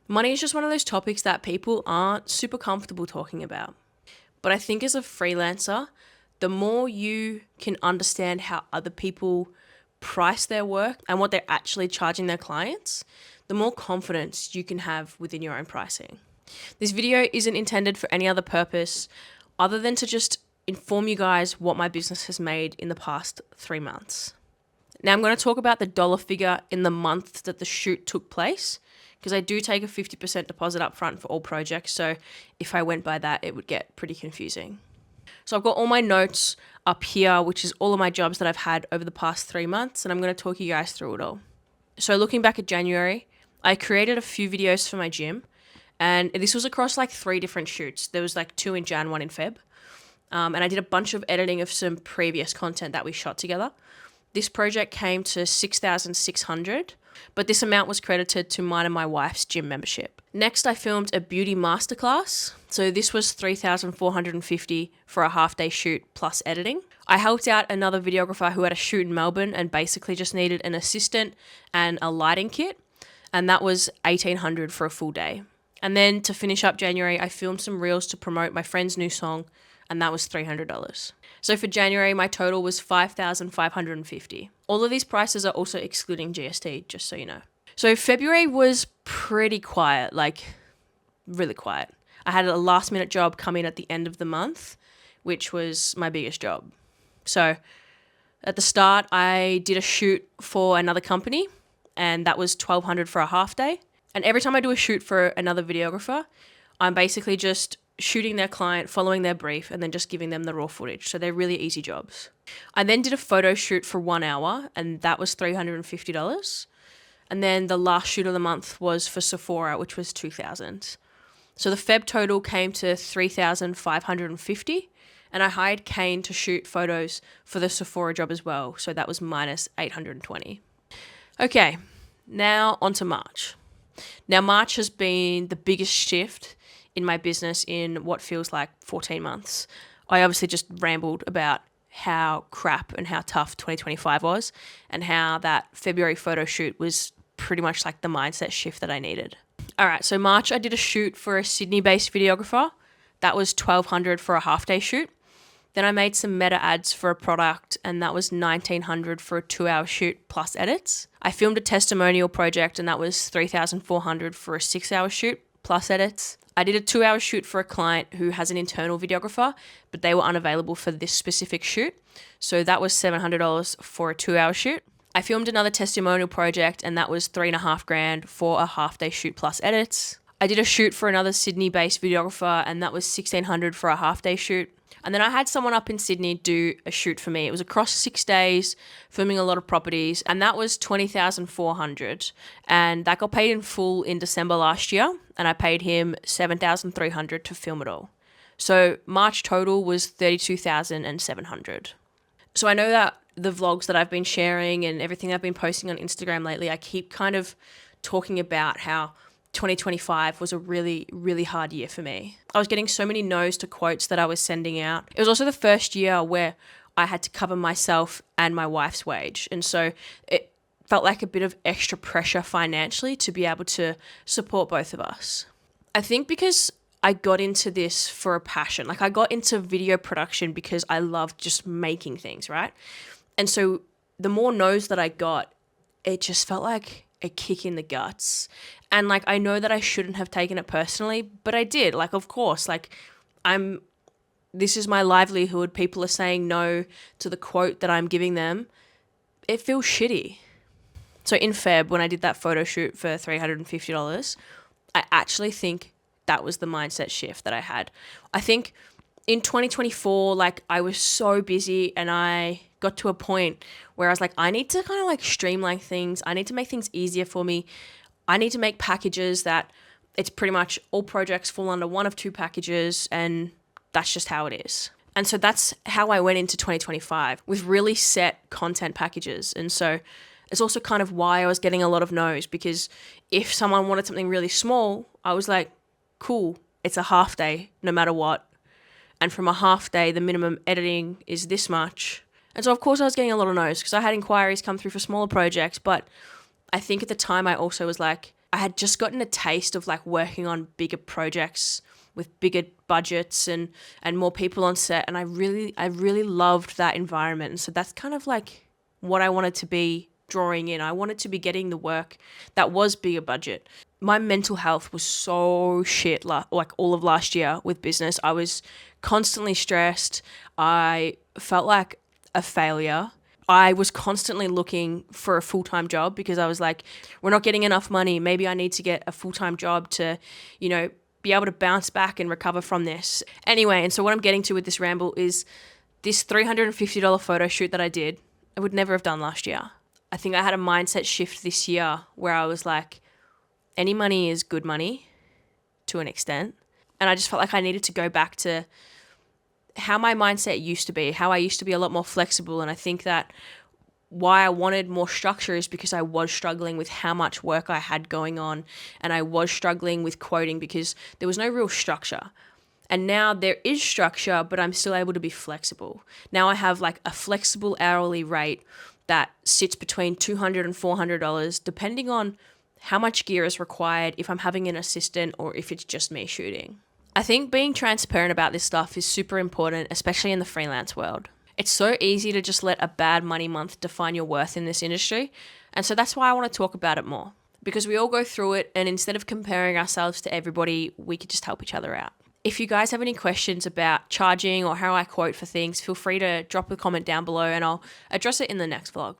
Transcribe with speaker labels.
Speaker 1: Money is just one of those topics that people aren't super comfortable talking about. But I think as a freelancer, the more you can understand how other people price their work and what they're actually charging their clients, the more confidence you can have within your own pricing. This video isn't intended for any other purpose other than to just inform you guys what my business has made in the past 3 months. Now I'm going to talk about the dollar figure in the month that the shoot took place, because I do take a 50% deposit up front for all projects, so if I went by that, it would get pretty confusing. So I've got all my notes up here, which is all of my jobs that I've had over the past 3 months, and I'm going to talk you guys through it all. So looking back at January, I created a few videos for my gym, and this was across like 3 different shoots. There was like 2 in Jan, 1 in Feb. And I did a bunch of editing of some previous content that we shot together. This project came to $6,600, but this amount was credited to mine and my wife's gym membership. Next, I filmed a beauty masterclass. So this was $3,450 for a half-day shoot plus editing. I helped out another videographer who had a shoot in Melbourne and basically just needed an assistant and a lighting kit, and that was $1,800 for a full day. And then to finish up January, I filmed some reels to promote my friend's new song, and that was $300. So for January, my total was $5,550. All of these prices are also excluding GST, just so you know. So February was pretty quiet, like really quiet. I had a last minute job come in at the end of the month, which was my biggest job. So at the start, I did a shoot for another company, and that was $1,200 for a half day. And every time I do a shoot for another videographer, I'm basically just shooting their client, following their brief, and then just giving them the raw footage. So they're really easy jobs. I then did a photo shoot for 1 hour, and that was $350. And then the last shoot of the month was for Sephora, which was $2,000. So the Feb total came to $3,550, and I hired Kane to shoot photos for the Sephora job as well. So that was minus $820. Okay, now on to March. Now March has been the biggest shift in my business in what feels like 14 months. I obviously just rambled about how crap and how tough 2025 was, and how that February photo shoot was pretty much like the mindset shift that I needed. All right, so March I did a shoot for a Sydney-based videographer. That was $1,200 for a half-day shoot. Then I made some meta ads for a product, and that was $1,900 for a 2-hour shoot plus edits. I filmed a testimonial project, and that was $3,400 for a 6-hour shoot plus edits. I did a 2-hour shoot for a client who has an internal videographer, but they were unavailable for this specific shoot. So that was $700 for a 2-hour shoot. I filmed another testimonial project, and that was $3,500 for a half-day shoot plus edits. I did a shoot for another Sydney-based videographer, and that was $1,600 for a half-day shoot. And then I had someone up in Sydney do a shoot for me. It was across 6 days, filming a lot of properties, and that was $20,400. And that got paid in full in December last year, and I paid him $7,300 to film it all. So March total was $32,700. So I know that the vlogs that I've been sharing and everything I've been posting on Instagram lately, I keep kind of talking about how 2025 was a really, really hard year for me. I was getting so many no's to quotes that I was sending out. It was also the first year where I had to cover myself and my wife's wage. And so it felt like a bit of extra pressure financially to be able to support both of us. I think because I got into this for a passion. Like I got into video production because I loved just making things, right? And so the more no's that I got, it just felt like a kick in the guts. And like, I know that I shouldn't have taken it personally, but I did. Like, of course, like this is my livelihood. People are saying no to the quote that I'm giving them. It feels shitty. So in Feb, when I did that photo shoot for $350, I actually think that was the mindset shift that I had. I think in 2024, like I was so busy and I got to a point where I was like, I need to kind of like streamline things. I need to make things easier for me. I need to make packages that it's pretty much all projects fall under one of 2 packages, and that's just how it is. And so that's how I went into 2025 with really set content packages. And so it's also kind of why I was getting a lot of no's, because if someone wanted something really small, I was like, cool, it's a half day no matter what. And from a half day, the minimum editing is this much. And so of course I was getting a lot of no's because I had inquiries come through for smaller projects, but I think at the time I also was like, I had just gotten a taste of like working on bigger projects with bigger budgets and more people on set, and I really loved that environment. And so that's kind of like what I wanted to be drawing in. I wanted to be getting the work that was bigger budget. My mental health was so shit like all of last year with business. I was constantly stressed. I felt like a failure. I was constantly looking for a full-time job because I was like, we're not getting enough money. Maybe I need to get a full-time job to, be able to bounce back and recover from this. Anyway, and so what I'm getting to with this ramble is this $350 photo shoot that I did, I would never have done last year. I think I had a mindset shift this year where I was like, any money is good money to an extent. And I just felt like I needed to go back to how my mindset used to be, how I used to be a lot more flexible. And I think that why I wanted more structure is because I was struggling with how much work I had going on, and I was struggling with quoting because there was no real structure. And now there is structure, but I'm still able to be flexible. Now I have like a flexible hourly rate that sits between $200 and $400, depending on how much gear is required, if I'm having an assistant or if it's just me shooting. I think being transparent about this stuff is super important, especially in the freelance world. It's so easy to just let a bad money month define your worth in this industry. And so that's why I want to talk about it more, because we all go through it, and instead of comparing ourselves to everybody, we could just help each other out. If you guys have any questions about charging or how I quote for things, feel free to drop a comment down below and I'll address it in the next vlog.